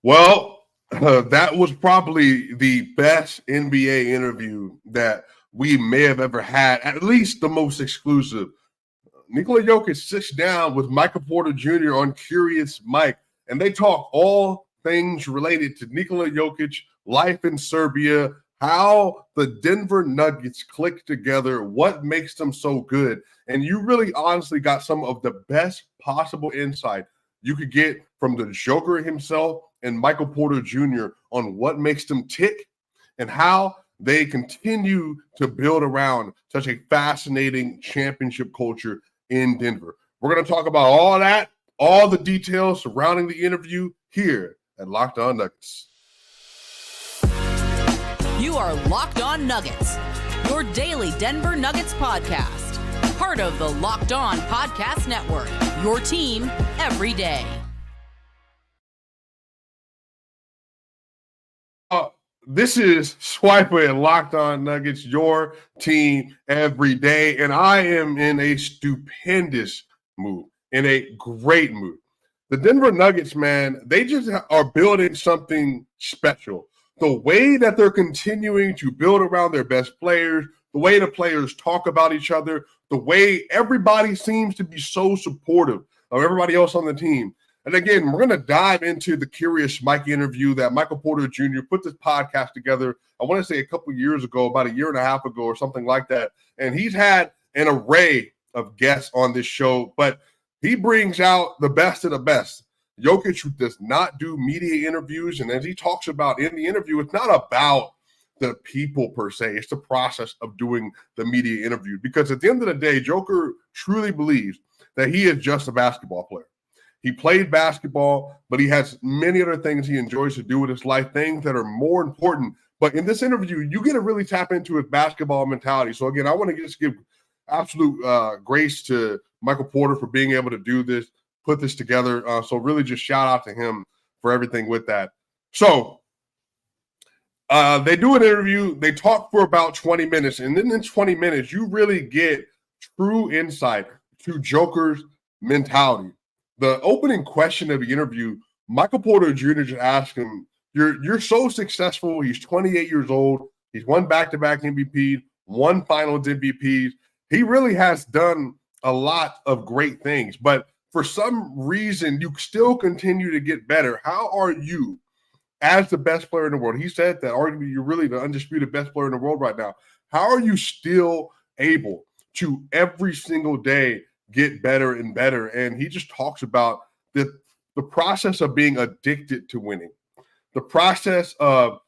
Well, that was probably the best NBA interview that we may have ever had, at least the most exclusive. Nikola Jokic sits down with Michael Porter Jr. on Curious Mike, and they talk all things related to Nikola Jokic, life in Serbia, how the Denver Nuggets click together, what makes them so good. And you really honestly got some of the best possible insight you could get from the Joker himself and Michael Porter Jr. on what makes them tick and how they continue to build around such a fascinating championship culture in Denver. We're going to talk about all that, all the details surrounding the interview here at Locked On Nuggets. You are Locked On Nuggets, your daily Denver Nuggets podcast. Part of the Locked On Podcast Network, your team every day. This is Swiper and Locked On Nuggets, your team every day. And I am in a stupendous mood, in a great mood. The Denver Nuggets, man, they just are building something special. The way that they're continuing to build around their best players, the way the players talk about each other, the way everybody seems to be so supportive of everybody else on the team. And again, we're going to dive into the Curious Mike interview that Michael Porter Jr. put this podcast together, I want to say a couple years ago, about a year and a half ago or something like that. And he's had an array of guests on this show, but he brings out the best of the best. Jokic does not do media interviews. And as he talks about in the interview, it's not about the people per se. It's the process of doing the media interview. Because at the end of the day, Joker truly believes that he is just a basketball player. He played basketball, but he has many other things he enjoys to do with his life, things that are more important. But in this interview, you get to really tap into his basketball mentality. So again, I want to just give absolute grace to Michael Porter for being able to do this, put this together. So really just shout out to him for everything with that. So they do an interview. They talk for about 20 minutes. And then in 20 minutes, you really get true insight to Joker's mentality. The opening question of the interview, Michael Porter Jr. just asked him, you're so successful. He's 28 years old. He's won back-to-back MVP, won finals MVPs. He really has done a lot of great things. But for some reason, you still continue to get better. How are you as the best player in the world? He said that arguably you're really the undisputed best player in the world right now. How are you still able to every single day get better and better? And he just talks about the process of being addicted to winning, the process of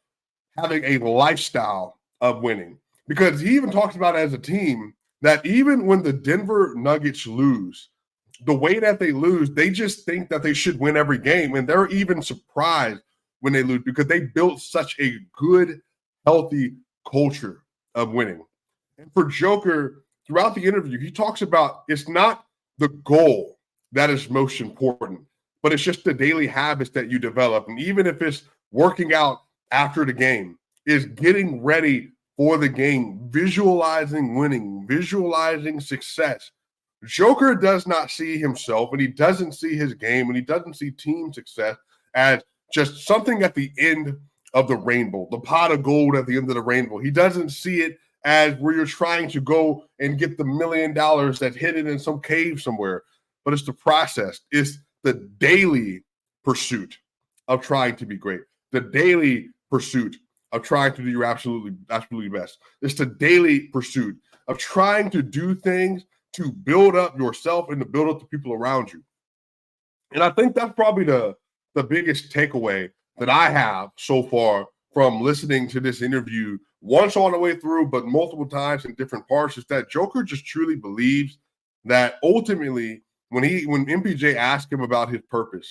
having a lifestyle of winning. Because he even talks about as a team that even when the Denver Nuggets lose, the way that they lose, they just think that they should win every game. And they're even surprised when they lose because they built such a good, healthy culture of winning. And for Joker, throughout the interview, he talks about it's not the goal that is most important, but it's just the daily habits that you develop. And even if it's working out after the game, is getting ready for the game, visualizing winning, visualizing success. Joker does not see himself, and he doesn't see his game, and he doesn't see team success as just something at the end of the rainbow, the pot of gold at the end of the rainbow. He doesn't see it as where you're trying to go and get the $1 million that's hidden in some cave somewhere. But it's the process. It's the daily pursuit of trying to be great, the daily pursuit of trying to do your absolutely best. It's the daily pursuit of trying to do things to build up yourself and to build up the people around you. And I think that's probably the biggest takeaway that I have so far from listening to this interview once all the way through, but multiple times in different parts, is that Joker just truly believes that ultimately when MPJ asked him about his purpose,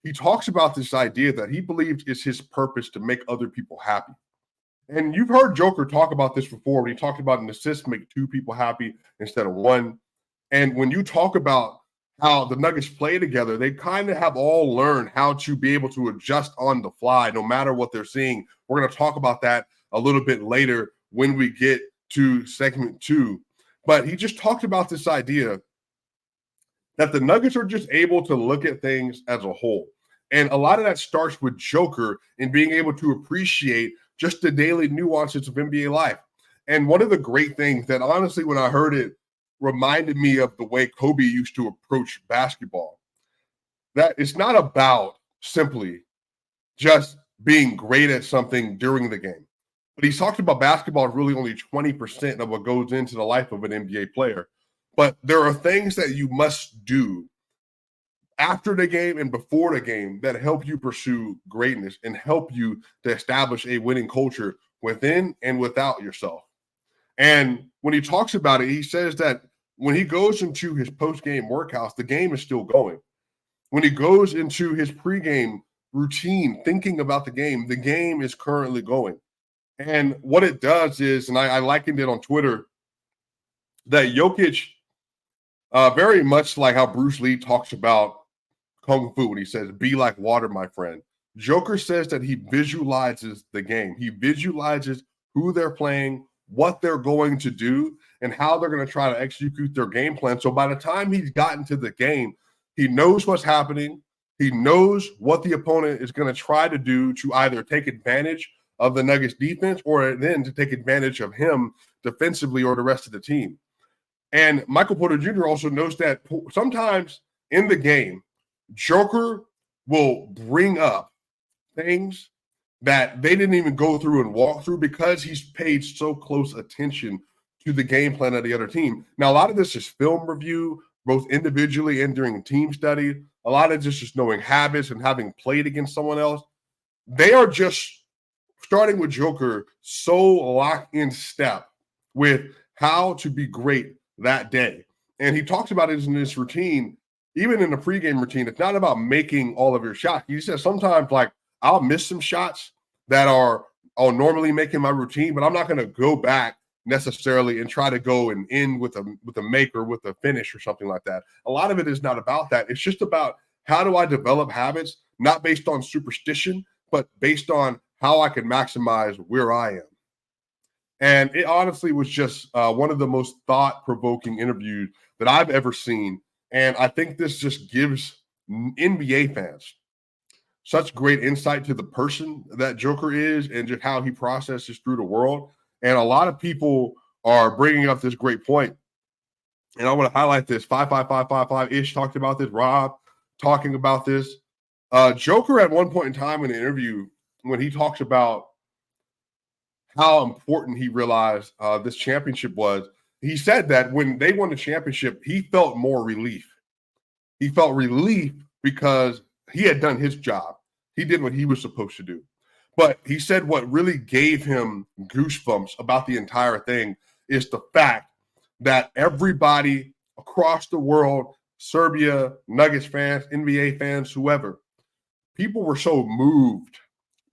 he talks about this idea that he believes it's his purpose to make other people happy. And you've heard Joker talk about this before when he talked about an assist make two people happy instead of one. And when you talk about how the Nuggets play together, they kind of have all learned how to be able to adjust on the fly no matter what they're seeing. We're going to talk about that a little bit later when we get to segment 2. But he just talked about this idea that the Nuggets are just able to look at things as a whole. And a lot of that starts with Joker and being able to appreciate just the daily nuances of NBA life. And one of the great things that honestly, when I heard it, reminded me of the way Kobe used to approach basketball. That it's not about simply just being great at something during the game. But he's talked about basketball really only 20% of what goes into the life of an NBA player. But there are things that you must do after the game and before the game that help you pursue greatness and help you to establish a winning culture within and without yourself. And when he talks about it, he says that when he goes into his post-game workouts, the game is still going. When he goes into his pregame routine, thinking about the game is currently going. And what it does is, and I likened it on Twitter, that Jokic, very much like how Bruce Lee talks about Kung Fu when he says, be like water, my friend. Joker says that he visualizes the game. He visualizes who they're playing, what they're going to do, and how they're going to try to execute their game plan. So by the time he's gotten to the game, he knows what's happening. He knows what the opponent is going to try to do to either take advantage of the Nuggets defense or then to take advantage of him defensively or the rest of the team. And Michael Porter Jr. also knows that sometimes in the game, Joker will bring up things that they didn't even go through and walk through because he's paid so close attention to the game plan of the other team. Now, a lot of this is film review, both individually and during team study. A lot of this is just knowing habits and having played against someone else. They are just, starting with Joker, so locked in step with how to be great that day. And he talks about it in this routine, even in the pregame routine. It's not about making all of your shots. He says sometimes, like, I'll miss some shots that I'll normally make in my routine, but I'm not going to go back necessarily and try to go and end with a make or with a finish or something like that. A lot of it is not about that. It's just about how do I develop habits, not based on superstition, but based on how I can maximize where I am. And it honestly was just one of the most thought-provoking interviews that I've ever seen. And I think this just gives NBA fans such great insight to the person that Joker is and just how he processes through the world. And a lot of people are bringing up this great point. And I want to highlight this. 55555-ish talked about this. Rob talking about this. Joker at one point in time in the interview, when he talks about how important he realized this championship was, he said that when they won the championship, he felt more relief. He felt relief because he had done his job. He did what he was supposed to do. But he said what really gave him goosebumps about the entire thing is the fact that everybody across the world, Serbia, Nuggets fans, NBA fans, whoever, people were so moved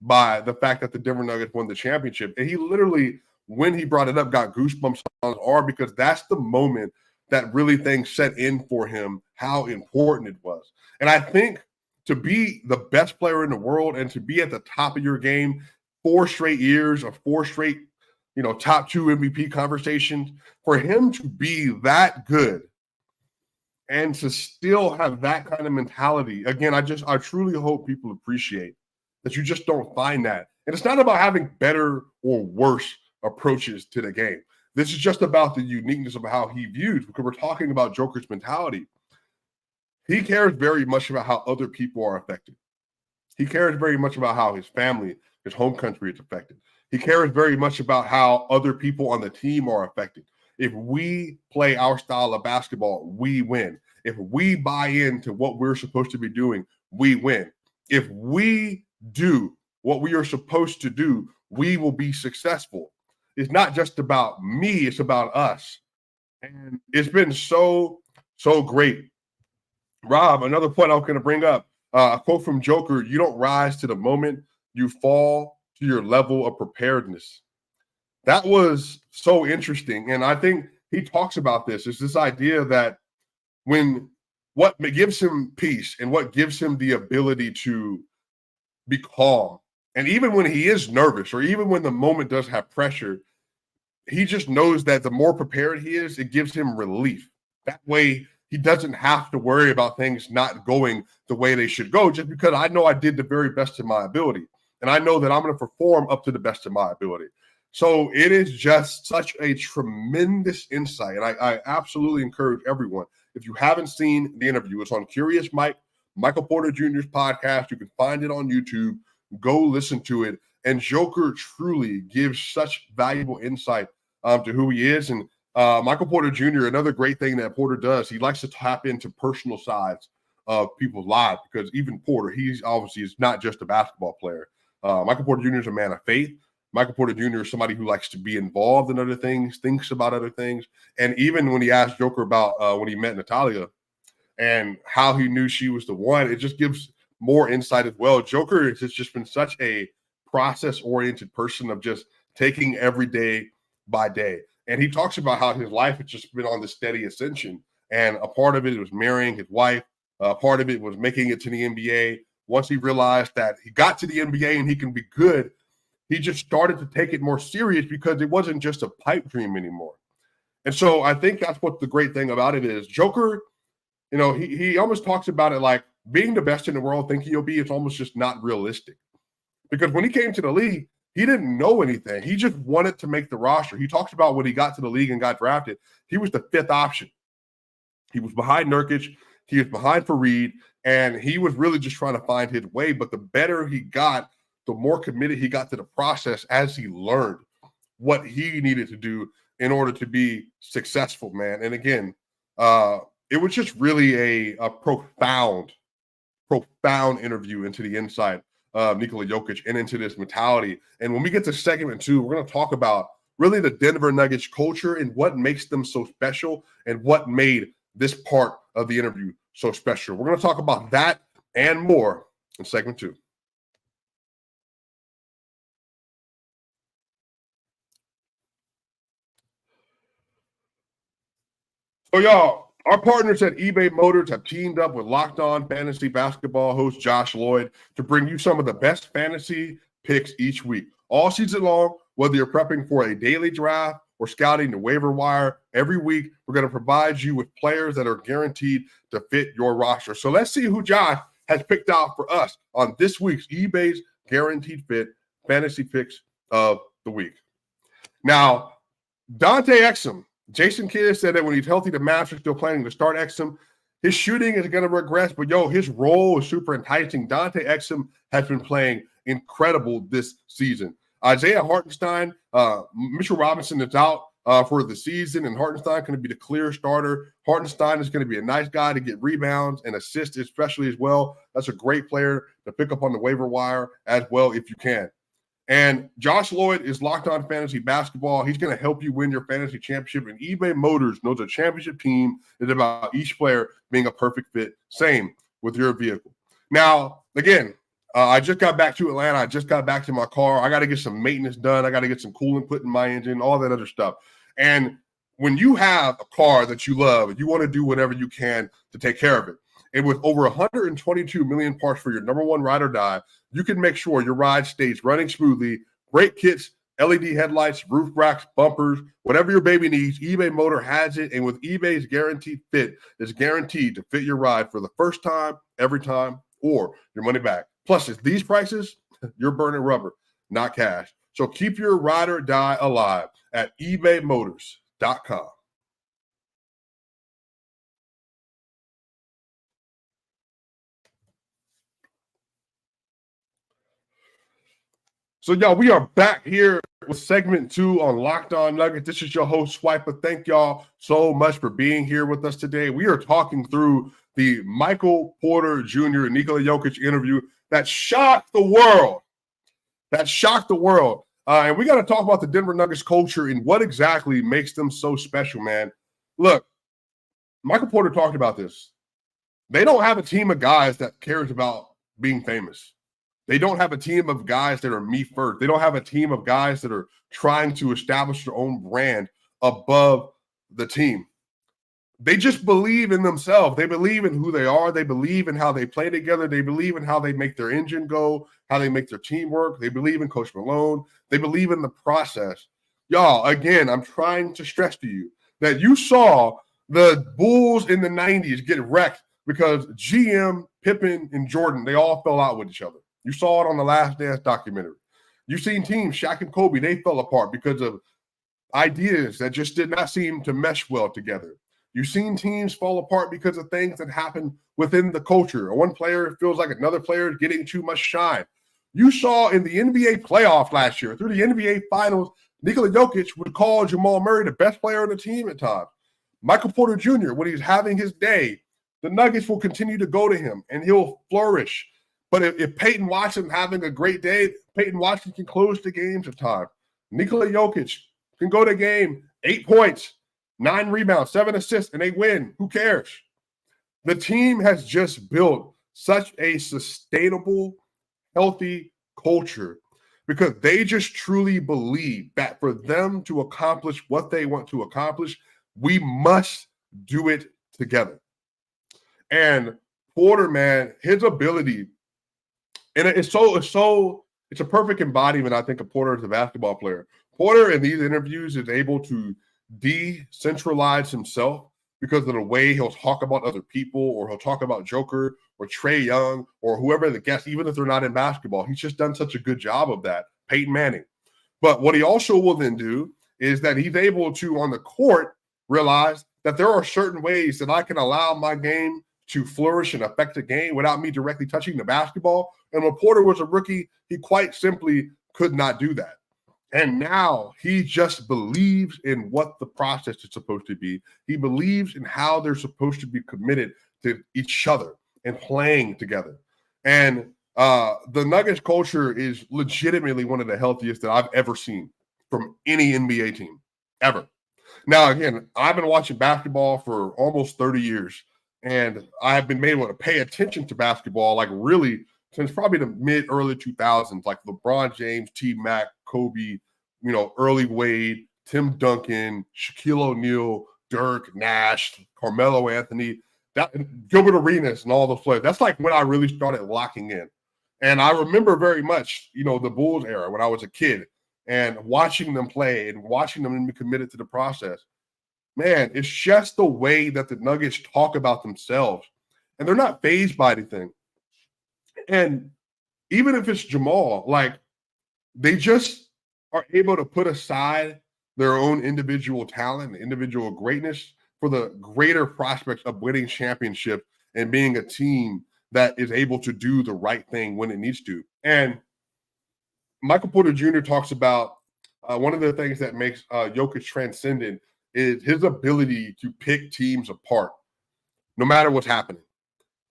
by the fact that the Denver Nuggets won the championship. And he literally, when he brought it up, got goosebumps on his arm because that's the moment that really things set in for him, how important it was. And I think to be the best player in the world and to be at the top of your game 4 straight years or 4 straight, top 2 MVP conversations, for him to be that good and to still have that kind of mentality. Again, I truly hope people appreciate that you just don't find that. And it's not about having better or worse approaches to the game. This is just about the uniqueness of how he views, because we're talking about Joker's mentality. He cares very much about how other people are affected. He cares very much about how his family, his home country is affected. He cares very much about how other people on the team are affected. If we play our style of basketball, we win. If we buy into what we're supposed to be doing, we win. If we do what we are supposed to do, we will be successful. It's not just about me, it's about us. And it's been so great. Rob, another point I was going to bring up, a quote from Joker: "You don't rise to the moment, you fall to your level of preparedness." That was so interesting. And I think he talks about this. It's this idea that what gives him peace and what gives him the ability to be calm, and even when he is nervous or even when the moment does have pressure, he just knows that the more prepared he is, it gives him relief. That way he doesn't have to worry about things not going the way they should go, just because I know I did the very best of my ability. And I know that I'm going to perform up to the best of my ability. So it is just such a tremendous insight. And I absolutely encourage everyone, if you haven't seen the interview, it's on Curious Mike, Michael Porter Jr.'s podcast. You can find it on YouTube. Go listen to it. And Joker truly gives such valuable insight to who he is. And Michael Porter Jr., another great thing that Porter does, he likes to tap into personal sides of people's lives, because even Porter, he's obviously is not just a basketball player. Michael Porter Jr. is a man of faith. Michael Porter Jr. is somebody who likes to be involved in other things, thinks about other things. And even when he asked Joker about when he met Natalia and how he knew she was the one, it just gives more insight as well. Joker has just been such a process-oriented person of just taking every day by day. And he talks about how his life has just been on this steady ascension. And a part of it was marrying his wife. A part of it was making it to the NBA. Once he realized that he got to the NBA and he can be good, he just started to take it more serious, because it wasn't just a pipe dream anymore. And so I think that's what the great thing about it is. Joker, he almost talks about it like being the best in the world, thinking you'll be, it's almost just not realistic. Because when he came to the league, he didn't know anything. He just wanted to make the roster. He talks about when he got to the league and got drafted, he was the fifth option. He was behind Nurkic. He was behind Fareed, and he was really just trying to find his way. But the better he got, the more committed he got to the process as he learned what he needed to do in order to be successful, man. And again, it was just really a profound interview into the insight of Nikola Jokic and into this mentality. And when we get to segment 2, we're going to talk about really the Denver Nuggets culture and what makes them so special and what made this part of the interview so special. We're going to talk about that and more in segment 2. So, y'all, our partners at eBay Motors have teamed up with Locked On Fantasy Basketball host Josh Lloyd to bring you some of the best fantasy picks each week. All season long, whether you're prepping for a daily draft or scouting the waiver wire, every week we're going to provide you with players that are guaranteed to fit your roster. So let's see who Josh has picked out for us on this week's eBay's Guaranteed Fit Fantasy Picks of the Week. Now, Dante Exum. Jason Kidd said that when he's healthy, the Mavs are still planning to start Exum. His shooting is going to regress, but his role is super enticing. Dante Exum has been playing incredible this season. Isaiah Hartenstein, Mitchell Robinson is out for the season, and Hartenstein going to be the clear starter. Hartenstein is going to be a nice guy to get rebounds and assists, especially as well. That's a great player to pick up on the waiver wire as well if you can. And Josh Lloyd is Locked On Fantasy Basketball. He's going to help you win your fantasy championship. And eBay Motors knows a championship team is about each player being a perfect fit. Same with your vehicle. Now, again, I just got back to Atlanta. I just got back to my car. I got to get some maintenance done. I got to get some coolant put in my engine, all that other stuff. And when you have a car that you love, you want to do whatever you can to take care of it. And with over 122 million parts for your number one ride or die, you can make sure your ride stays running smoothly. Brake kits, LED headlights, roof racks, bumpers, whatever your baby needs, eBay Motor has it. And with eBay's Guaranteed Fit, it's guaranteed to fit your ride for the first time, every time, or your money back. Plus, at these prices, you're burning rubber, not cash. So keep your ride or die alive at ebaymotors.com. So, y'all, we are back here with segment 2 on Locked On Nuggets. This is your host, Swiper. Thank y'all so much for being here with us today. We are talking through the Michael Porter Jr. and Nikola Jokic interview that shocked the world. And we got to talk about the Denver Nuggets culture and what exactly makes them so special, man. Look, Michael Porter talked about this. They don't have a team of guys that cares about being famous. They don't have a team of guys that are me first. They don't have a team of guys that are trying to establish their own brand above the team. They just believe in themselves. They believe in who they are. They believe in how they play together. They believe in how they make their engine go, how they make their team work. They believe in Coach Malone. They believe in the process. Y'all, again, I'm trying to stress to you that you saw The Bulls in the 90s get wrecked because GM, Pippen, and Jordan, they all fell out with each other. You saw it on the Last Dance documentary. You've seen teams, Shaq and Kobe, they fell apart because of ideas that just did not seem to mesh well together. You've seen teams fall apart because of things that happen within the culture. One player feels like another player is getting too much shine. You saw in the NBA playoffs last year, through the NBA finals, Nikola Jokic would call Jamal Murray the best player on the team at times. Michael Porter Jr., when he's having his day, the Nuggets will continue to go to him and he'll flourish. But if Peyton Watson having a great day, Peyton Watson can close the games at times. Nikola Jokic can go to game, 8 points, 9 rebounds, 7 assists, and they win. Who cares? The team has just built such a sustainable, healthy culture because they just truly believe that for them to accomplish what they want to accomplish, we must do it together. And Porter, man, his ability, and it's a perfect embodiment, I think, of Porter as a basketball player. Porter in these interviews is able to decentralize himself because of the way he'll talk about other people, or he'll talk about Joker or Trae Young or whoever the guest, even if they're not in basketball. He's just done such a good job of that, Peyton Manning. But what he also will then do is that he's able to, on the court, realize that there are certain ways that I can allow my game to flourish and affect the game without me directly touching the basketball. And when Porter was a rookie, he quite simply could not do that. And now he just believes in what the process is supposed to be. He believes in how they're supposed to be committed to each other and playing together. And the Nuggets culture is legitimately one of the healthiest that I've ever seen from any NBA team, ever. Now, again, I've been watching basketball for almost 30 years, and I've been able to pay attention to basketball, like really since probably the mid-early 2000s, like LeBron James, T-Mac, Kobe, early Wade, Tim Duncan, Shaquille O'Neal, Dirk, Nash, Carmelo Anthony, Gilbert Arenas, and all those players. That's like when I really started locking in. And I remember very much, the Bulls era when I was a kid and watching them play and watching them be committed to the process. Man, it's just the way that the Nuggets talk about themselves. And they're not fazed by anything. And even if it's Jamal, like, they just are able to put aside their own individual talent and individual greatness for the greater prospects of winning championships and being a team that is able to do the right thing when it needs to. And Michael Porter Jr. talks about one of the things that makes Jokic transcendent is his ability to pick teams apart no matter what's happening.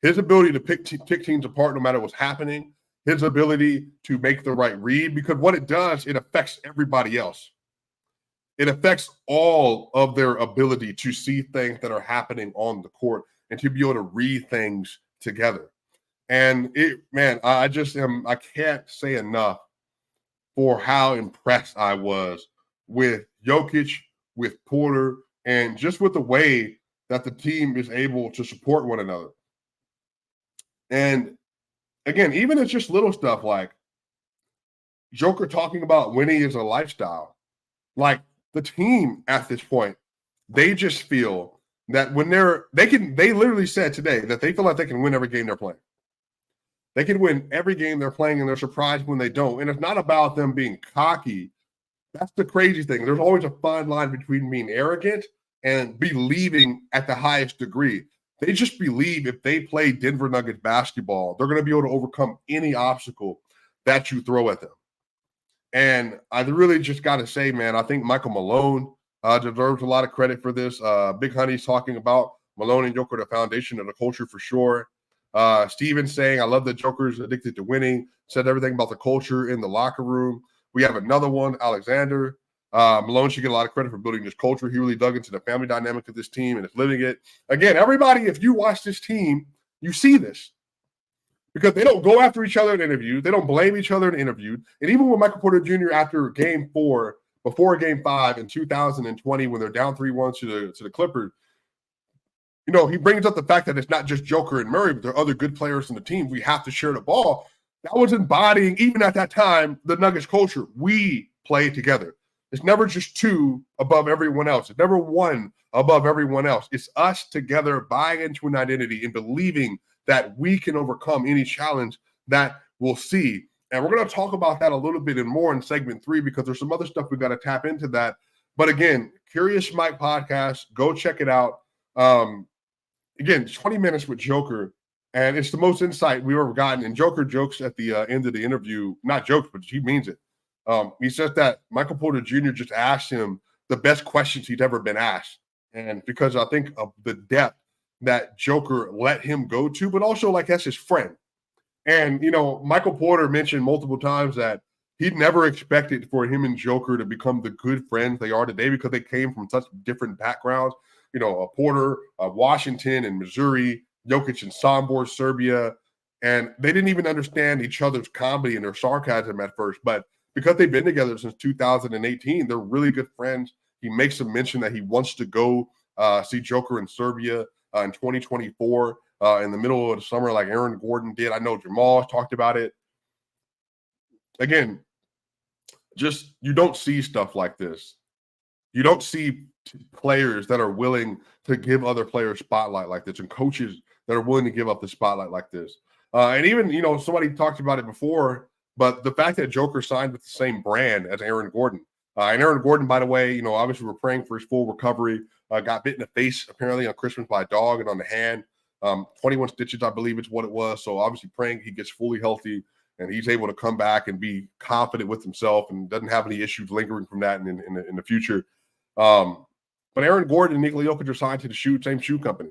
His ability to pick teams apart no matter what's happening, his ability to make the right read, because what it does, it affects everybody else. It affects all of their ability to see things that are happening on the court and to be able to read things together. And I can't say enough for how impressed I was with Jokic, with Porter, and just with the way that the team is able to support one another. And again, even it's just little stuff like Joker talking about winning is a lifestyle. Like, the team at this point, they just feel that when they literally said today that they feel like they can win every game they're playing. They can win every game they're playing, and they're surprised when they don't. And it's not about them being cocky. That's the crazy thing. There's always a fine line between being arrogant and believing at the highest degree. They just believe if they play Denver Nuggets basketball, they're going to be able to overcome any obstacle that you throw at them. And I really just got to say, man, I think Michael Malone deserves a lot of credit for this. Big Honey's talking about Malone and Joker, the foundation of the culture for sure. Steven saying, I love that Joker's addicted to winning, said everything about the culture in the locker room. We have another one, Alexander. Malone should get a lot of credit for building this culture. He really dug into the family dynamic of this team and is living it. Again, everybody, if you watch this team, you see this. Because they don't go after each other in interviews. They don't blame each other in interviews. And even with Michael Porter Jr. after Game 4, before Game 5 in 2020, when they're down 3-1 to the Clippers, he brings up the fact that it's not just Joker and Murray, but there are other good players in the team. We have to share the ball. That was embodying, even at that time, the Nuggets culture. We play together. It's never just two above everyone else. It's never one above everyone else. It's us together buying into an identity and believing that we can overcome any challenge that we'll see. And we're going to talk about that a little bit and more in segment 3 because there's some other stuff we got to tap into that. But again, Curious Mike podcast, go check it out. Again, 20 minutes with Joker, and it's the most insight we've ever gotten. And Joker jokes at the end of the interview, not jokes, but he means it. He says that Michael Porter Jr. just asked him the best questions he'd ever been asked. And because I think of the depth that Joker let him go to, but also like that's his friend. And, you know, Michael Porter mentioned multiple times that he'd never expected for him and Joker to become the good friends they are today because they came from such different backgrounds. You know, Porter, Washington and Missouri, Jokic and Sombor, Serbia. And they didn't even understand each other's comedy and their sarcasm at first. But because they've been together since 2018, they're really good friends. He makes a mention that he wants to go see Joker in Serbia in 2024 in the middle of the summer like Aaron Gordon did. I know Jamal talked about it. Again, just you don't see stuff like this. You don't see players that are willing to give other players spotlight like this and coaches that are willing to give up the spotlight like this. And even, you know, somebody talked about it before, but the fact that Joker signed with the same brand as Aaron Gordon. And Aaron Gordon, by the way, you know, obviously we're praying for his full recovery. Got bit in the face apparently on Christmas by a dog and on the hand. 21 stitches, I believe is what it was. So obviously praying he gets fully healthy and he's able to come back and be confident with himself and doesn't have any issues lingering from that in the future. But Aaron Gordon and Nikola Jokic are signed to the same shoe company.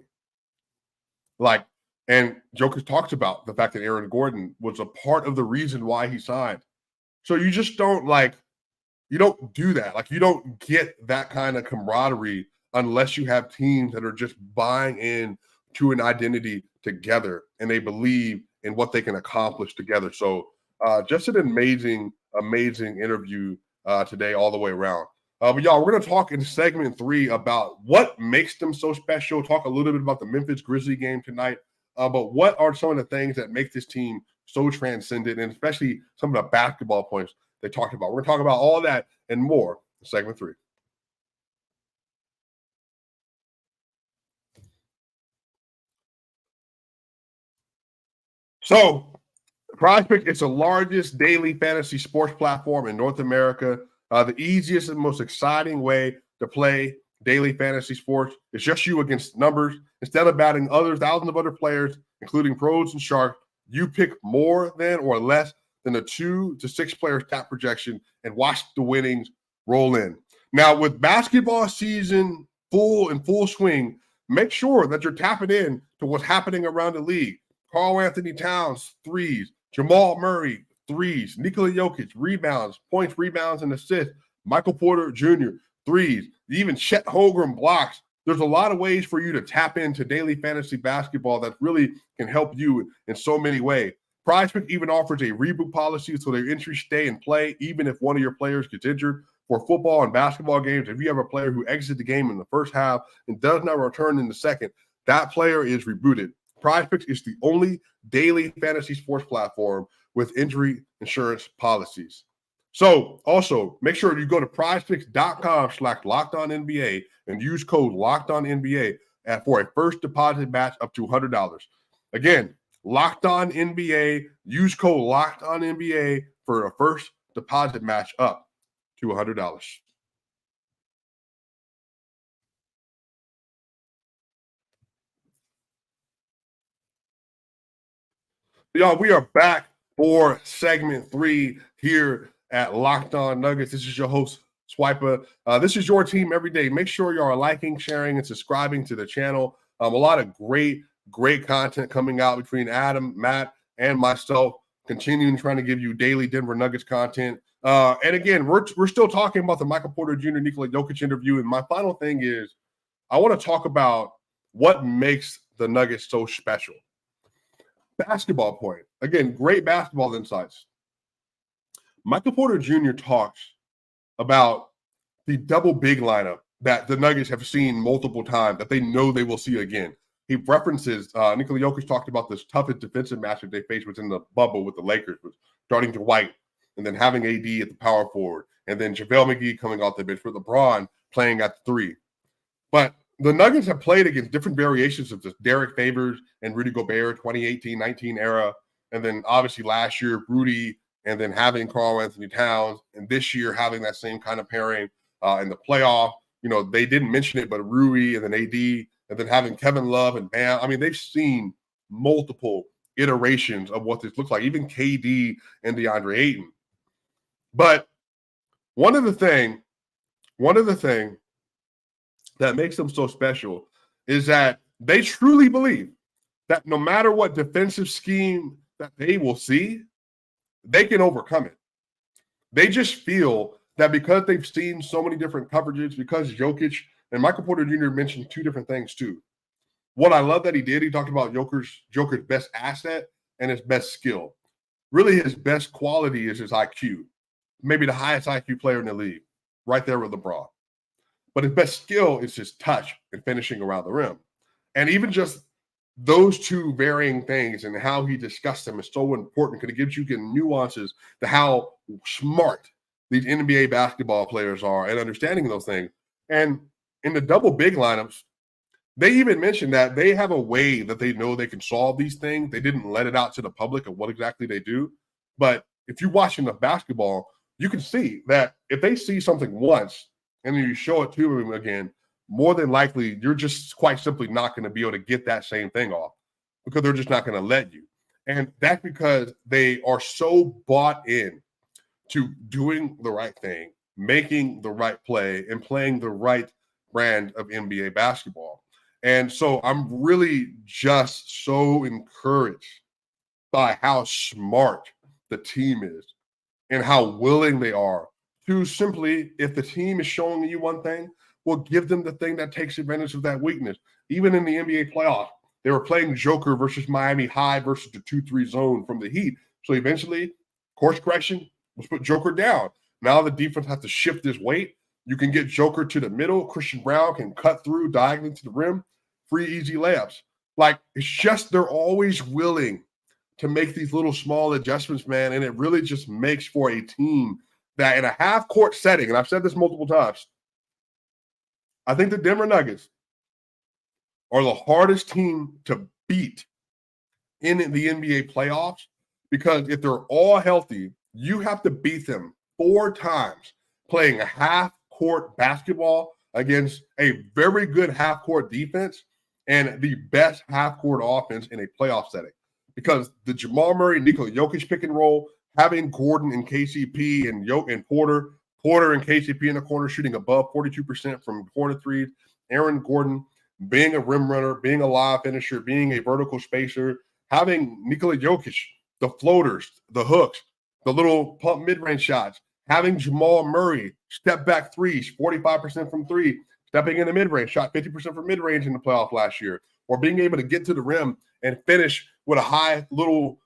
And Jokic talks about the fact that Aaron Gordon was a part of the reason why he signed. So you just don't you don't do that. Like you don't get that kind of camaraderie unless you have teams that are just buying in to an identity together and they believe in what they can accomplish together. So just an amazing interview today all the way around. But y'all, we're going to talk in segment 3 about what makes them so special, talk a little bit about the Memphis Grizzlies game tonight, but what are some of the things that make this team so transcendent, and especially some of the basketball points they talked about. We're going to talk about all that and more in segment 3. So, PrizePicks, it's the largest daily fantasy sports platform in North America. The easiest and most exciting way to play daily fantasy sports. It's just you against numbers. Instead of batting thousands of other players, including pros and sharks, you pick more than or less than a 2 to 6 player stat projection and watch the winnings roll in. Now, with basketball season full swing, make sure that you're tapping in to what's happening around the league. Karl Anthony Towns, threes. Jamal Murray, threes. Nikola Jokic, rebounds, points, rebounds, and assists. Michael Porter Jr., threes. Even Chet Holmgren blocks. There's a lot of ways for you to tap into daily fantasy basketball that really can help you in so many ways. PrizePicks even offers a reboot policy so their entries stay in play even if one of your players gets injured. For football and basketball games, if you have a player who exits the game in the first half and does not return in the second, that player is rebooted. PrizePicks is the only daily fantasy sports platform with injury insurance policies. So also make sure you go to prizepicks.com/LockedOnNBA and use code LockedOnNBA for a first deposit match up to $100. Again, LockedOnNBA, use code LockedOnNBA for a first deposit match up to $100. Y'all, we are back for segment 3 here at Locked On Nuggets. This is your host, Swiper. This is your team every day. Make sure you are liking, sharing, and subscribing to the channel. A lot of great content coming out between Adam, Matt, and myself, continuing trying to give you daily Denver Nuggets content. And again, we're still talking about the Michael Porter Jr. Nikola Jokic interview. And my final thing is I want to talk about what makes the Nuggets so special. Basketball point. Again, great basketball insights. Michael Porter Jr. talks about the double big lineup that the Nuggets have seen multiple times that they know they will see again. He references Nikola Jokic talked about this toughest defensive matchup they faced within the bubble with the Lakers, was starting to White and then having AD at the power forward, and then JaVale McGee coming off the bench with LeBron playing at the 3. But the Nuggets have played against different variations of this Derek Favors and Rudy Gobert 2018-19 era, and then obviously last year Rudy, and then having Karl Anthony Towns, and this year having that same kind of pairing in the playoff. You know, they didn't mention it, but Rui and then AD, and then having Kevin Love and Bam. I mean, they've seen multiple iterations of what this looks like, even KD and DeAndre Ayton. But one of the thing that makes them so special is that they truly believe that no matter what defensive scheme that they will see, they can overcome it. They just feel that because they've seen so many different coverages, because Jokic and Michael Porter Jr. mentioned two different things too. What I love that he did, he talked about Joker's best asset and his best skill. Really, his best quality is his IQ. Maybe the highest IQ player in the league, right there with LeBron. But his best skill is his touch and finishing around the rim. And even just those two varying things and how he discussed them is so important because it gives you nuances to how smart these NBA basketball players are and understanding those things. And in the double big lineups, they even mentioned that they have a way that they know they can solve these things. They didn't let it out to the public of what exactly they do. But if you're watching the basketball, you can see that if they see something once and then you show it to them again, more than likely, you're just quite simply not going to be able to get that same thing off because they're just not going to let you. And that's because they are so bought in to doing the right thing, making the right play, and playing the right brand of NBA basketball. And so I'm really just so encouraged by how smart the team is and how willing they are to simply, if the team is showing you one thing, well, give them the thing that takes advantage of that weakness. Even in the NBA playoffs, they were playing Joker versus Miami high versus the 2-3 zone from the Heat. So eventually, course correction, let's put Joker down. Now the defense has to shift this weight. You can get Joker to the middle. Christian Brown can cut through diagonally to the rim. Free, easy layups. Like, it's just they're always willing to make these little small adjustments, man, and it really just makes for a team that in a half-court setting, and I've said this multiple times, I think the Denver Nuggets are the hardest team to beat in the NBA playoffs because if they're all healthy, you have to beat them 4 times playing a half-court basketball against a very good half-court defense and the best half-court offense in a playoff setting. Because the Jamal Murray, Nikola Jokic pick and roll, having Gordon and KCP and Porter and KCP in the corner shooting above 42% from corner threes, Aaron Gordon being a rim runner, being a live finisher, being a vertical spacer, having Nikola Jokic, the floaters, the hooks, the little pump mid-range shots, having Jamal Murray step back threes, 45% from 3, stepping in the mid-range, shot 50% from mid-range in the playoff last year, or being able to get to the rim and finish with a high little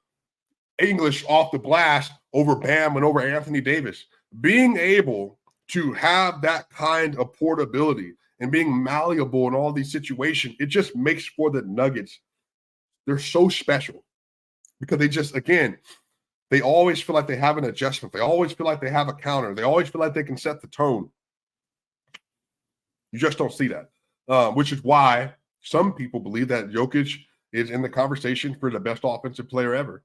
English off the blast over Bam and over Anthony Davis. Being able to have that kind of portability and being malleable in all these situations, it just makes for the Nuggets. They're so special because they just, again, they always feel like they have an adjustment. They always feel like they have a counter. They always feel like they can set the tone. You just don't see that, which is why some people believe that Jokic is in the conversation for the best offensive player ever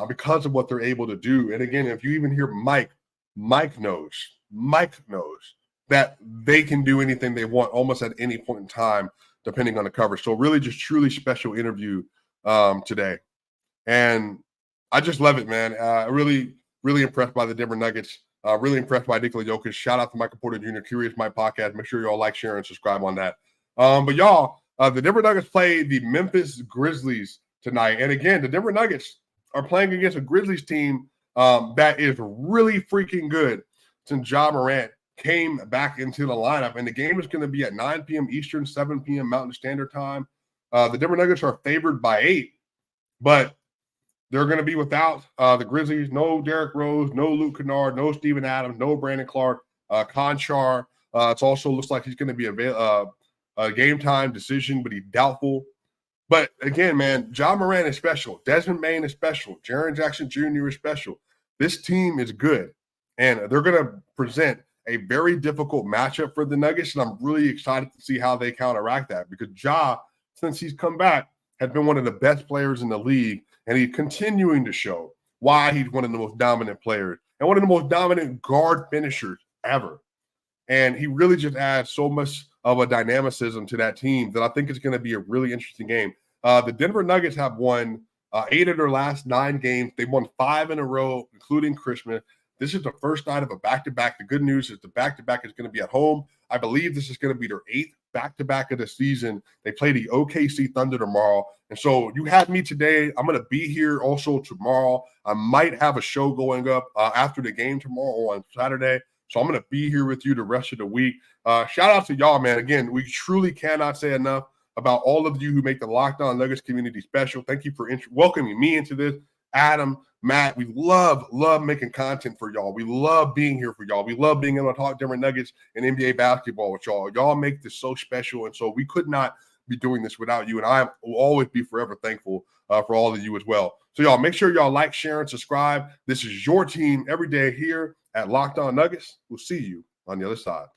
because of what they're able to do. And again, if you even hear Mike knows that they can do anything they want almost at any point in time, depending on the coverage. So really just truly special interview today. And I just love it, man. Really, really impressed by the Denver Nuggets. Really impressed by Nikola Jokic. Shout out to Michael Porter Jr., Curious Mike Podcast. Make sure you all like, share, and subscribe on that. But y'all, the Denver Nuggets play the Memphis Grizzlies tonight. And again, the Denver Nuggets are playing against a Grizzlies team that is really freaking good since Ja Morant came back into the lineup. And the game is going to be at 9 p.m. Eastern, 7 p.m. Mountain Standard Time. The Denver Nuggets are favored by 8, but they're going to be without the Grizzlies. No Derrick Rose, no Luke Kennard, no Steven Adams, no Brandon Clark, Conchar. It also looks like he's going to be a game time decision, but he's doubtful. But again, man, Ja Morant is special. Desmond Bane is special. Jaren Jackson Jr. is special. this team is good, and they're going to present a very difficult matchup for the Nuggets, and I'm really excited to see how they counteract that because Ja, since he's come back, has been one of the best players in the league, and he's continuing to show why he's one of the most dominant players and one of the most dominant guard finishers ever. And he really just adds so much of a dynamicism to that team that I think it's going to be a really interesting game. The Denver Nuggets have won 8 of their last 9 games. They've won 5 in a row, including Christmas. This is the first night of a back-to-back. The good news is the back-to-back is going to be at home. I believe this is going to be their 8th back-to-back of the season. They play the OKC Thunder tomorrow. And so you had me today. I'm going to be here also tomorrow. I might have a show going up after the game tomorrow or on Saturday. So I'm going to be here with you the rest of the week. Shout out to y'all, man. Again, we truly cannot say enough about all of you who make the Locked On Nuggets community special. Thank you for welcoming me into this. Adam, Matt, we love making content for y'all. We love being here for y'all. We love being able to talk Denver Nuggets and NBA basketball with y'all. Y'all make this so special, and so we could not be doing this without you, and I will always be forever thankful for all of you as well. So y'all, make sure y'all like, share, and subscribe. This is your team every day here at Locked On Nuggets. We'll see you on the other side.